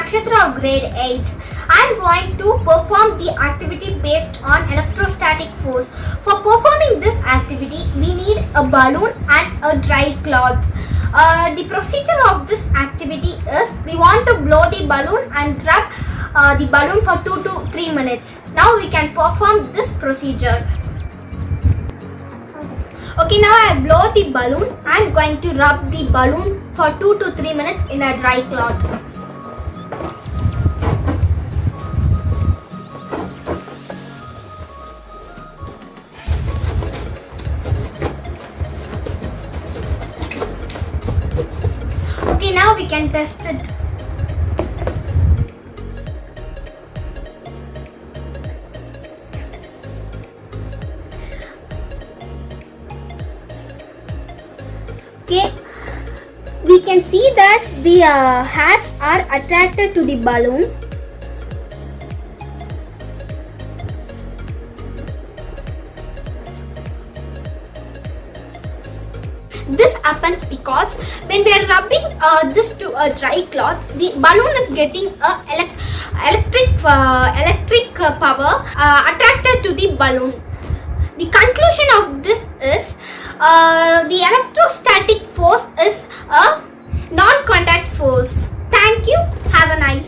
Nakshatra of Grade 8. I am going to perform the activity based on electrostatic force. For performing this activity, we need a balloon and a dry cloth. The procedure of this activity is we want to blow the balloon and rub the balloon for 2 to 3 minutes. Now we can perform this procedure. Okay, now I blow the balloon. I am going to rub the balloon for 2 to 3 minutes in a dry cloth. Okay, now we can test it. Okay, we can see that the hairs are attracted to the balloon. This happens because when we are rubbing this to a dry cloth, the balloon is getting electric power attracted to the balloon. The conclusion of this is the electrostatic force is a non-contact force. Thank you. Have a nice